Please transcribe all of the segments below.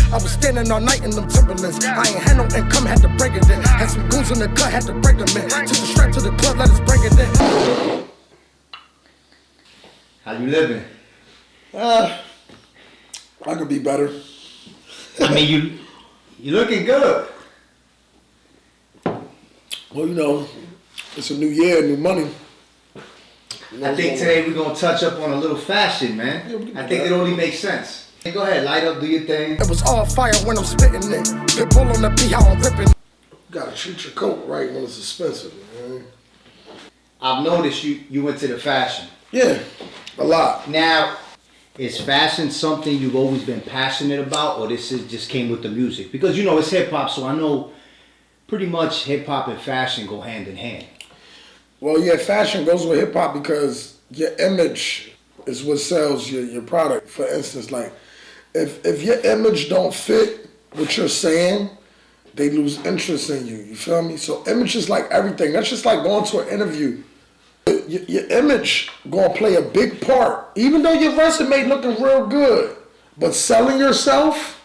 I was standing all night in them Timberlands. I ain't had no income, had to break it in. Had some goons in the cut, had to break them in. Took the strap to the club, let us bring it in. How you living? I could be better. I mean, you looking good. Well, you know, it's a new year, new money. You know, I think today we're going to touch up on a little fashion, man. Yeah, I think it only makes sense. Hey, go ahead, light up, do your thing. It was all fire when I'm spitting it. Pitbull on the beat, how I'm ripping. You gotta treat your coat right when it's expensive, man. I've noticed you went to the fashion. Yeah, a lot. Now, is fashion something you've always been passionate about, or this is just came with the music? Because, you know, it's hip-hop, so I know pretty much hip-hop and fashion go hand in hand. Well, yeah, fashion goes with hip-hop because your image is what sells your product. For instance, like, if your image don't fit what you're saying, they lose interest in you. You feel me? So image is like everything. That's just like going to an interview. Your image gonna play a big part. Even though your resume looking real good, but selling yourself,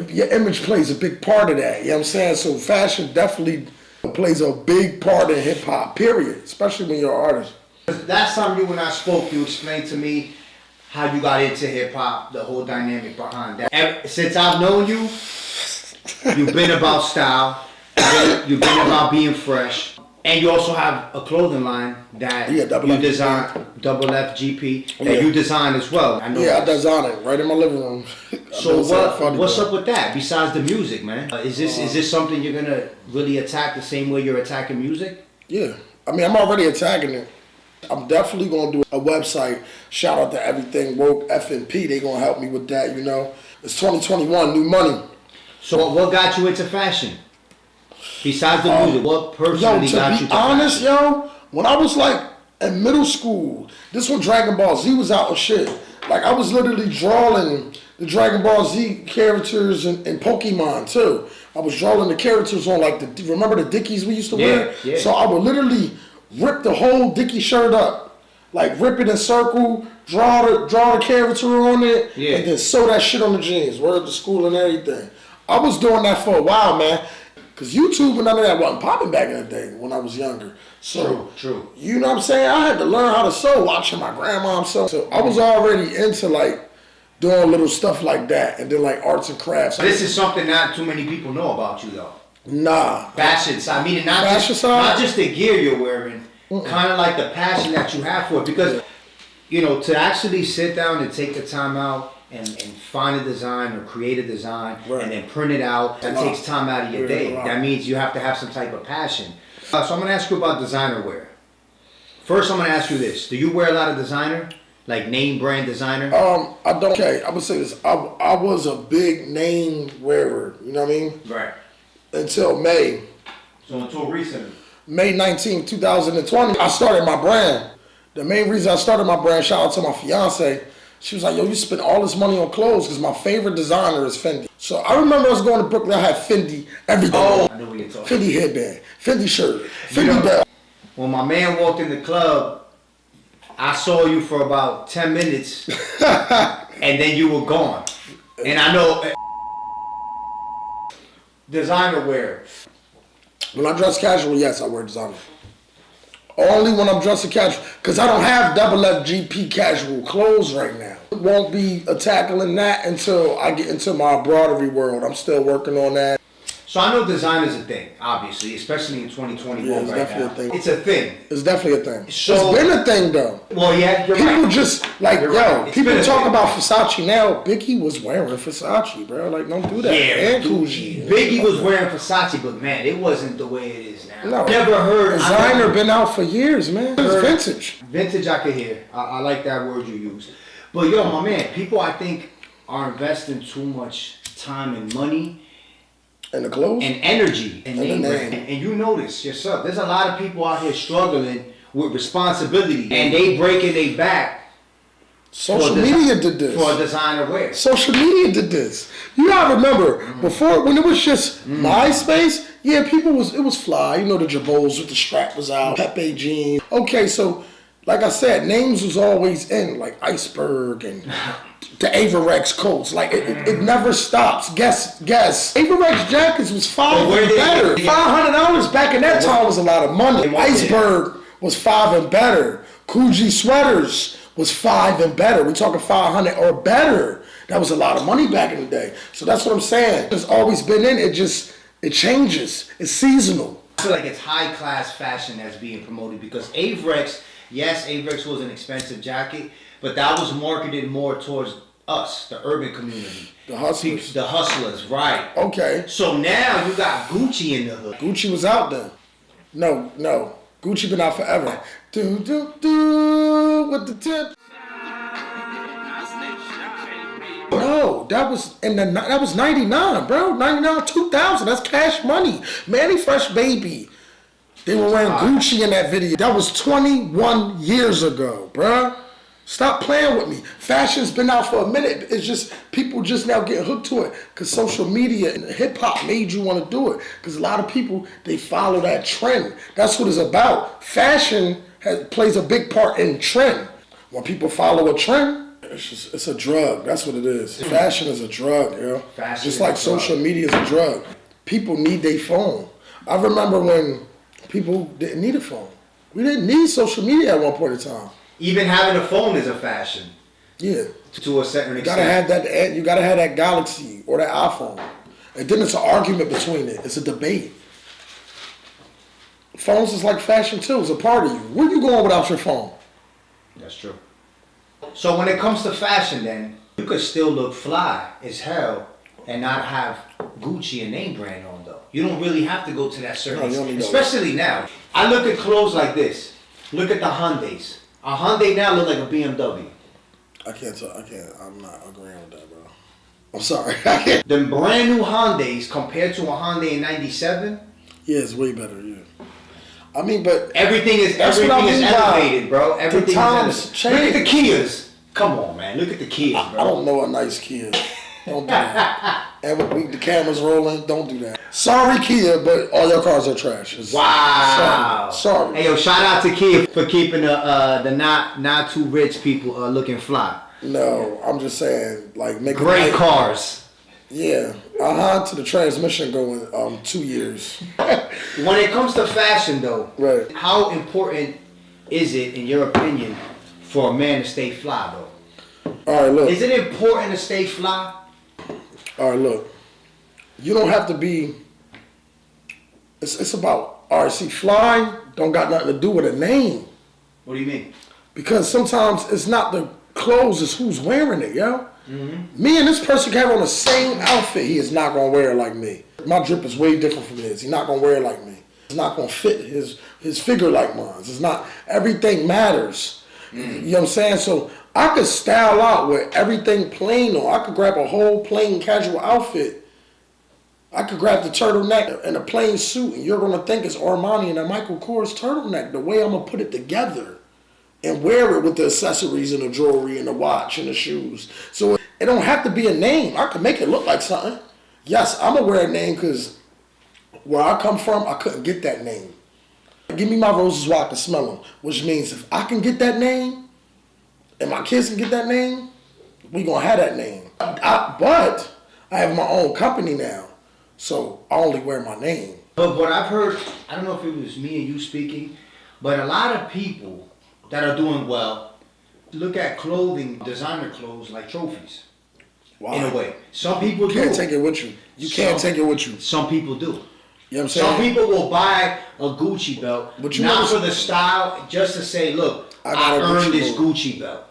your image plays a big part of that. You know what I'm saying? So fashion definitely plays a big part in hip hop, period. Especially when you're an artist. Last time you and I spoke, you explained to me how you got into hip hop, the whole dynamic behind that. Since I've known you, you've been about style, you've been about being fresh, and you also have a clothing line that you design, Double FGP, that you design as well. I know I design it right in my living room. So what's up with that? Besides the music, man, is this something you're gonna really attack the same way you're attacking music? Yeah, I mean, I'm already attacking it. I'm definitely gonna do a website. Shout out to EverythingWoke, FNP. They gonna help me with that. You know, it's 2021, new money. So what got you into fashion? Besides the music, what personally got you to honest, fashion? when I was like in middle school, this when Dragon Ball Z was out and shit. Like I was literally drawing the Dragon Ball Z characters and Pokemon too. I was drawing the characters on like remember the Dickies we used to wear? Yeah. So I would literally rip the whole Dickie shirt up. Like rip it in circle, draw the character on it, and then sew that shit on the jeans, wear it to school and everything. I was doing that for a while, man. Cause YouTube and none of that wasn't popping back in the day when I was younger. So True. You know what I'm saying? I had to learn how to sew watching my grandma sew. So I was already into like doing little stuff like that and then like arts and crafts. This is something not too many people know about you though. Nah. Fashion side. I mean, not just the gear you're wearing, kind of like the passion that you have for it. Because, you know, to actually sit down and take the time out and find a design or create a design and then print it out, that takes time out of your day. That means you have to have some type of passion. So I'm going to ask you about designer wear. First, I'm going to ask you this. Do you wear a lot of designer? Like name brand designer? I don't. Okay, I would say this. I was a big name wearer. You know what I mean? Right. Until May. So until recently. May 19, 2020, I started my brand. The main reason I started my brand, shout out to my fiance, she was like, yo, you spend all this money on clothes because my favorite designer is Fendi. So I remember us going to Brooklyn, I had Fendi, everything. Oh, I know what you're talking Fendi headband, Fendi shirt, Fendi belt. When my man walked in the club, I saw you for about 10 minutes and then you were gone. And I know designer wear. When I dress casual, yes, I wear designer. Only when I'm dressing casual, because I don't have double FGP casual clothes right now. Won't be tackling that until I get into my broadery world. I'm still working on that. So I know design is a thing, obviously, especially in 2021 it's right definitely now. A thing. It's a thing. It's definitely a thing. So, it's been a thing though. Well, yeah, you're people right. just like You're yo. right. People talk about Versace now. Biggie was wearing Versace, bro. Like, don't do that. Yeah, and Coogee. Biggie was wearing Versace, but man, it wasn't the way it is now. No. Never heard. Designer been out for years, man. It's vintage. Vintage, I could hear. I like that word you use. But yo, my man, people I think are investing too much time and money. And the clothes? And energy. And name brand. And you notice yourself, there's a lot of people out here struggling with responsibility. And they breaking their back. Social media did this. For designer wear. Social media did this. You gotta remember, before, when it was just MySpace, yeah, it was fly. You know, the Jabos with the strap was out, Pepe jeans. Okay, so, like I said, names was always in, like Iceberg and the Averex coats. Like it never stops. Guess. Averex jackets was $5 and better. $500 back in that time was a lot of money. Iceberg was $5 and better. Coogee sweaters was $5 and better. We talking 500 or better. That was a lot of money back in the day. So that's what I'm saying. It's always been in. It changes. It's seasonal. I feel like it's high class fashion that's being promoted because Averex, yes, Averex was an expensive jacket, but that was marketed more towards us, the urban community. The hustlers. The hustlers, right. Okay. So now you got Gucci in the hood. Gucci was out then. No. Gucci been out forever. Do with the tip. No, that was 99, bro. 99, 2000. That's Cash Money. Manny Fresh Baby. They were wearing Gucci in that video. That was 21 years ago, bro. Stop playing with me. Fashion's been out for a minute. It's just people just now getting hooked to it because social media and hip hop made you want to do it. Because a lot of people, they follow that trend. That's what it's about. Fashion plays a big part in trend. When people follow a trend, it's a drug. That's what it is. Fashion is a drug, yo. Fashion just like social media is a drug. People need their phone. I remember when people didn't need a phone. We didn't need social media at one point in time. Even having a phone is a fashion. Yeah. To a certain extent. You gotta have that Galaxy or that iPhone. And then it's an argument between it. It's a debate. Phones is like fashion too. It's a part of you. Where you going without your phone? That's true. So when it comes to fashion then, you could still look fly as hell and not have Gucci and name brand on though. You don't really have to go to that certain extent, especially now. I look at clothes like this. Look at the Hyundais. A Hyundai now look like a BMW. I'm not agreeing with that, bro. I'm sorry. I can't. The brand new Hyundais compared to a Hyundai in 97. Yeah, it's way better, yeah. I mean, but everything is elevated, bro. Everything is elevated. Look at the Kias. Come on, man. Look at the Kias, bro. I don't know a nice Kia. Don't do that. And the camera's rolling. Don't do that. Sorry, Kia, but all your cars are trash. Wow. Sorry. Hey, yo, shout out to Kia for keeping the not too rich people looking fly. No, I'm just saying, like, make great cars. Yeah, to the transmission going 2 years. When it comes to fashion, though, right? How important is it, in your opinion, for a man to stay fly, though? All right, look. Is it important to stay fly? All right, look. You don't have to be. It's about. All right, see, fly don't got nothing to do with a name. What do you mean? Because sometimes it's not the clothes, it's who's wearing it, yo. Mm-hmm. Me and this person can have on the same outfit. He is not gonna wear it like me. My drip is way different from his. He's not gonna wear it like me. It's not gonna fit his figure like mine. It's not. Everything matters. Mm-hmm. You know what I'm saying? So I could style out with everything plain on. I could grab a whole plain casual outfit. I could grab the turtleneck and a plain suit, and you're gonna think it's Armani and a Michael Kors turtleneck. The way I'm gonna put it together. And wear it with the accessories and the jewelry and the watch and the shoes. So it don't have to be a name. I can make it look like something. Yes, I'm gonna wear a name because where I come from, I couldn't get that name. Give me my roses while I can smell them. Which means if I can get that name, and my kids can get that name, we gonna have that name. But I have my own company now, so I only wear my name. But what I've heard, I don't know if it was me and you speaking, but a lot of people that are doing well look at clothing, designer clothes, like trophies. Wow. In a way. Some people do. You can't take it with you. You can't take it with you. Some people do. You know what I'm saying? Some people will buy a Gucci belt, but not for the style, just to say, look, I earned this Gucci belt.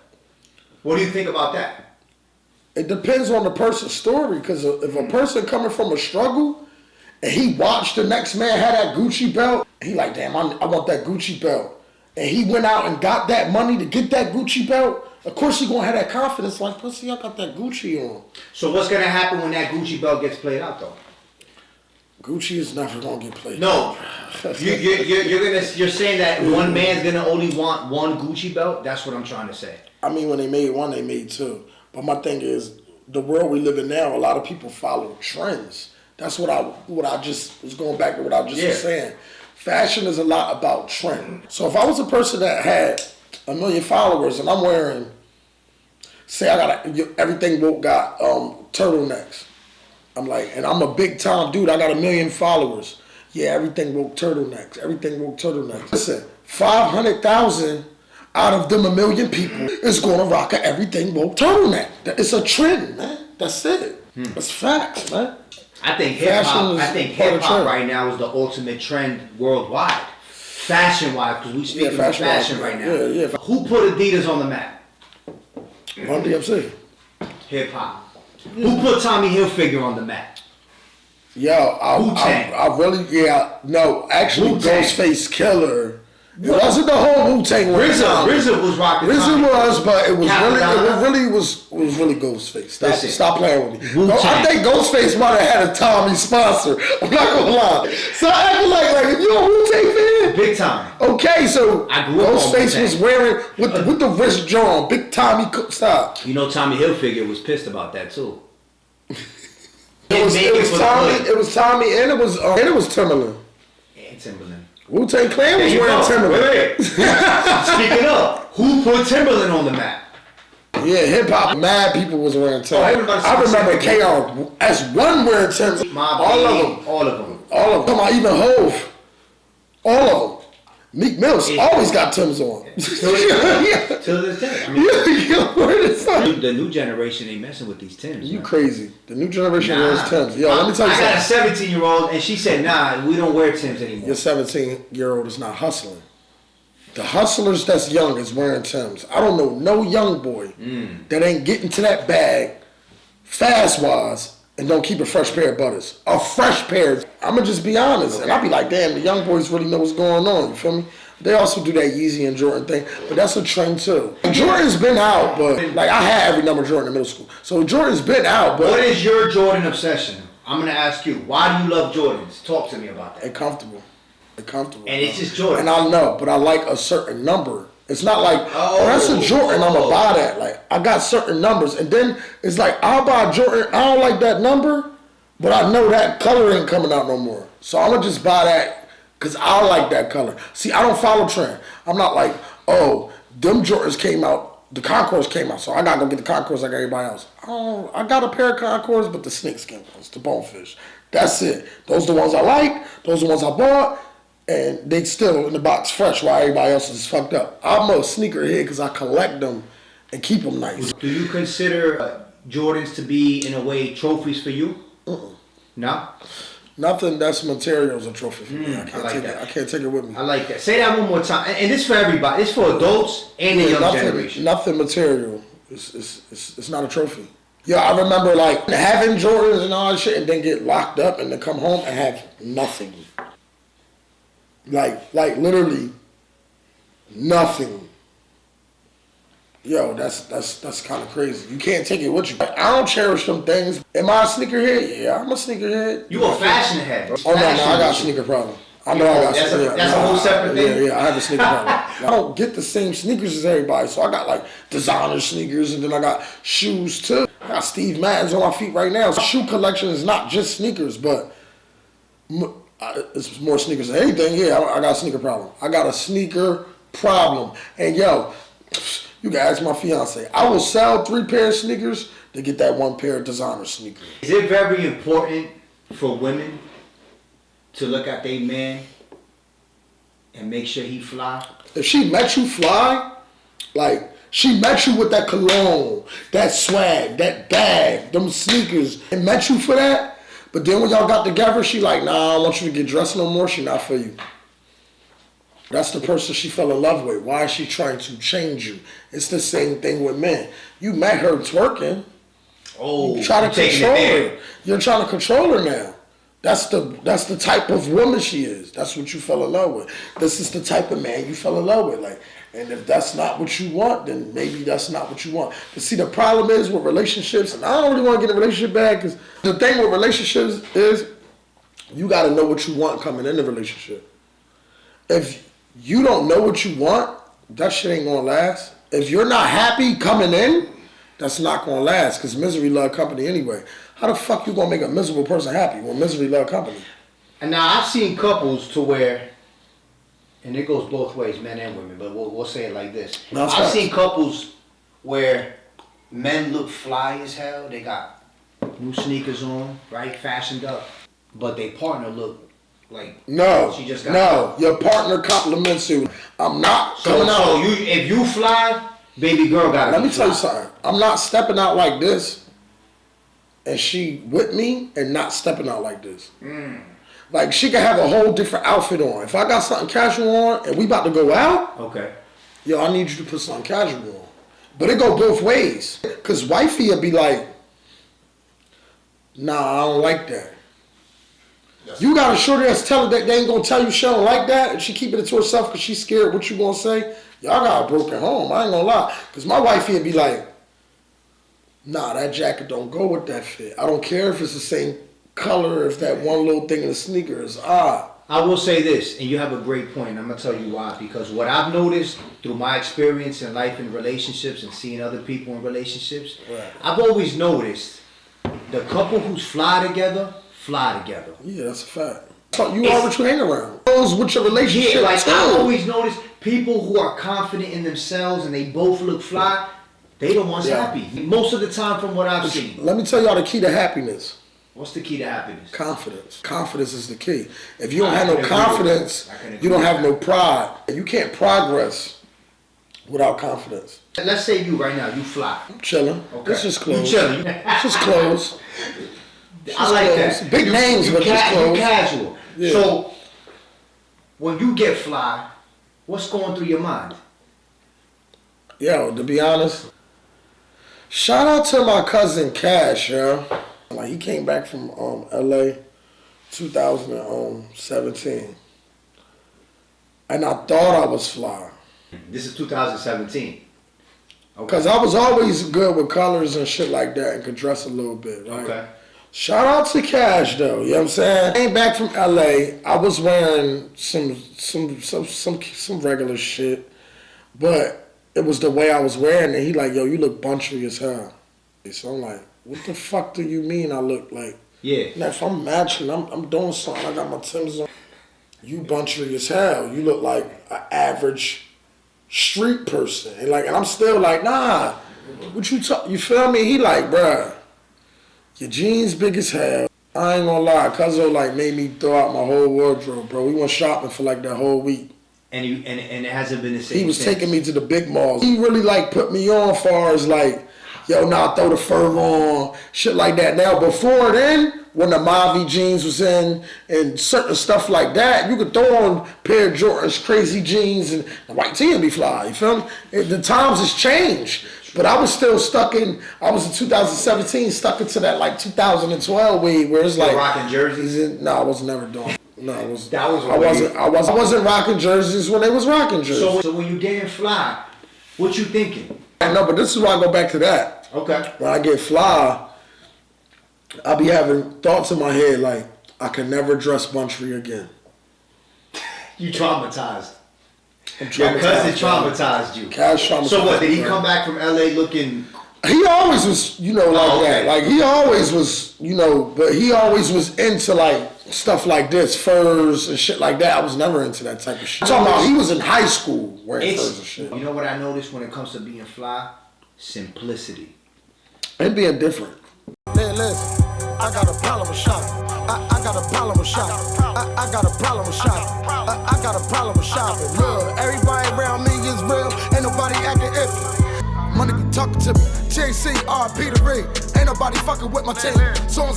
What do you think about that? It depends on the person's story, because if a person coming from a struggle, and he watched the next man have that Gucci belt, he like, damn, I want that Gucci belt. And he went out and got that money to get that Gucci belt, of course he gonna have that confidence like, pussy, I got that Gucci on. So what's gonna happen when that Gucci belt gets played out though? Gucci is never gonna get played out. No. You're saying that one man's gonna only want one Gucci belt? That's what I'm trying to say. I mean, when they made one, they made two. But my thing is, the world we live in now, a lot of people follow trends. That's what I just was going back to what I just was saying. Fashion is a lot about trend. So if I was a person that had 1 million followers and I'm wearing say I got everything woke got turtlenecks. I'm like, and I'm a big time dude. I got 1 million followers. Yeah, everything woke turtlenecks. Everything woke turtlenecks. Listen, 500,000 out of them 1 million people is gonna rock a everything woke turtleneck. It's a trend, man. That's it. That's facts, man. I think hip hop right now is the ultimate trend worldwide, fashion wise, because we speak about fashion right now. Yeah. Who put Adidas on the map? Run DMC. Hip hop. Who put Tommy Hilfiger on the map? Yo, I really, actually, Wu-Tang. Ghostface Killer. It wasn't the whole Wu-Tang. RZA was rocking. RZA was, but it was really Ghostface. Stop playing with me. I think Ghostface might have had a Tommy sponsor. I'm not gonna lie. So I acting like if you're a Wu-Tang fan, big time. Okay, so Ghostface was wearing with the wrist drawn, big Tommy style. You know, Tommy Hilfiger was pissed about that too. It was Tommy and it was Timberland. And Timberland. Wu-Tang Clan was wearing Timberland. Wait. Speaking of, who put Timberland on the map? Yeah, hip hop. Mad people was wearing Timberland. I remember KRS-One wearing Timberland. All of them. Come on, even Hove. All of them. Meek Mill always got Timbs on. Till this day. I mean, the new generation ain't messing with these Timbs. You crazy. The new generation wears Timbs. Yo, let me tell you something. I got a 17-year-old and she said, nah, we don't wear Timbs anymore. Your 17-year-old is not hustling. The hustlers that's young is wearing Timbs. I don't know no young boy that ain't getting to that bag fast-wise and don't keep a fresh pair of butters. A fresh pair. I'ma just be honest. And I'll be like, damn, the young boys really know what's going on. You feel me? They also do that Yeezy and Jordan thing, but that's a trend too. Jordan's been out, but like I had every number Jordan in middle school. So Jordan's been out, but what is your Jordan obsession? I'm gonna ask you. Why do you love Jordans? Talk to me about that. They're comfortable. And it's just Jordan. And I know, but I like a certain number. It's not like, that's a Jordan, I'm gonna buy that. Like, I got certain numbers. And then it's like, I'll buy a Jordan, I don't like that number, but I know that color ain't coming out no more. So I'm gonna just buy that because I like that color. See, I don't follow trend. I'm not like, them Jordans came out, the Concords came out, so I gotta go get the Concords like everybody else. I got a pair of Concords, but the snakeskin ones, the bonefish. That's it. Those are the ones I like, those are the ones I bought. And they still in the box fresh while everybody else is fucked up. I'm a sneakerhead because I collect them and keep them nice. Do you consider Jordans to be, in a way, trophies for you? No? Nothing that's material is a trophy for me. I can't take it with me. I like that. Say that one more time. And this for everybody. It's for adults and the young generation. Nothing material. It's not a trophy. Yeah, I remember like having Jordans and all that shit and then get locked up and then come home and have nothing. Like literally nothing. Yo, that's kind of crazy. You can't take it with you. I don't cherish them things. Am I a sneakerhead? Yeah, I'm a sneakerhead. You a fashion head, bro. Oh no, I got a sneaker problem. I know I got sneaker. That's a whole separate thing. Yeah, I have a sneaker problem. I don't get the same sneakers as everybody, so I got like designer sneakers, and then I got shoes too. I got Steve Maddens on my feet right now. So shoe collection is not just sneakers, but it's more sneakers than anything. Yeah, I got a sneaker problem. I got a sneaker problem. And yo, you can ask my fiance. I will sell 3 pairs of sneakers to get that 1 pair of designer sneakers. Is it very important for women to look at their man and make sure he fly? If she met you fly, like she met you with that cologne, that swag, that bag, them sneakers, and met you for that, but then when y'all got together, she like, nah, I don't want you to get dressed no more. She not for you. That's the person she fell in love with. Why is she trying to change you? It's the same thing with men. You met her twerking. You try to control her. You're trying to control her now. That's the type of woman she is. That's what you fell in love with. This is the type of man you fell in love with. Like, and if that's not what you want, then maybe that's not what you want. But see, the problem is with relationships, and I don't really want to get in a relationship bag, because the thing with relationships is you got to know what you want coming in the relationship. If you don't know what you want, that shit ain't going to last. If you're not happy coming in, that's not going to last, because misery love company anyway. How the fuck you going to make a miserable person happy when misery love company? And now I've seen couples to where, and it goes both ways, men and women, but we'll say it like this. I've seen couples where men look fly as hell. They got new sneakers on, right, fashioned up, but they partner look like she just got your partner compliments you. I'm not coming out. So if you fly, baby girl got. Let me tell you something. I'm not stepping out like this, and she with me, and not stepping out like this. Like, she can have a whole different outfit on. If I got something casual on and we about to go out, okay, yo, I need you to put something casual on. But it go both ways. Because wifey will be like, nah, I don't like that. You got a shorty that's telling that they ain't going to tell you she don't like that, and she keeping it to herself because she's scared what you going to say. Y'all got a broken home. I ain't going to lie. Because my wifey will be like, nah, that jacket don't go with that fit. I don't care if it's the same color, if that one little thing in the sneaker is odd. I will say this, and you have a great point, and I'm going to tell you why. Because what I've noticed through my experience in life and relationships and seeing other people in relationships, I've always noticed the couple who's fly together. Yeah, that's a fact. You are what you hang around. Those with your relationship. Yeah, like I always notice people who are confident in themselves and they both look fly, they the ones happy. Most of the time from what I've seen. Let me tell y'all the key to happiness. What's the key to happiness? Confidence. Confidence is the key. If you don't have no confidence, you don't have no pride. You can't progress without confidence. Let's say you right now, you fly. I'm chilling. Okay. This is close. You chilling. This is close. I like that. Big names, but just close. You casual. Yeah. So, when you get fly, what's going through your mind? Yo, to be honest, shout out to my cousin Cash, yo. Like, he came back from LA 2017. And I thought I was fly. This is 2017. Because I was always good with colors and shit like that and could dress a little bit, right? Okay. Shout out to Cash though, you know what I'm saying? I came back from LA. I was wearing some regular shit, but it was the way I was wearing it. He like, yo, you look bunchy as hell. So I'm like, what the fuck do you mean I look like? Yeah. Now if I'm matching, I'm doing something. I got my Timbs on. You bunchy as hell. You look like an average street person. And I'm still like, nah. What you talk? You feel me? He like, bruh, your jeans big as hell. I ain't gonna lie, Cuzzo made me throw out my whole wardrobe, bro. We went shopping for that whole week. And it hasn't been the same. He was taking me to the big malls. He really put me on far as yo, now throw the fur on, shit like that. Now before then, when the Mavi jeans was in and certain stuff like that, you could throw on a pair of Jordans, crazy jeans, and the white tee would be fly, you feel me? The times has changed. But I was still I was in 2017, stuck into that 2012 weed where it's rocking jerseys? No, I was never doing it. No, I was. That was I wasn't rocking jerseys when they was rocking jerseys. So when you getting fly, what you thinking? No, but this is why I go back to that. Okay. When I get fly, I be having thoughts in my head I can never dress bunchy again. You traumatized. Your cousin traumatized you. Cash traumatized. So what? Did he come back from LA looking? He always was, that. He always was, but he always was into stuff like this, furs and shit like that. I was never into that type of shit. I'm talking about he was in high school wearing furs and shit. You know what I noticed when it comes to being fly? Simplicity. And being different. Man, listen, I got a problem with shopping. I got a problem with shopping. I got a problem with shopping. I got a problem with shopping. Look, everybody around me is real. Ain't nobody acting iffy. Money be talking to me. THC, RP the ring. Ain't nobody fucking with my team. Songs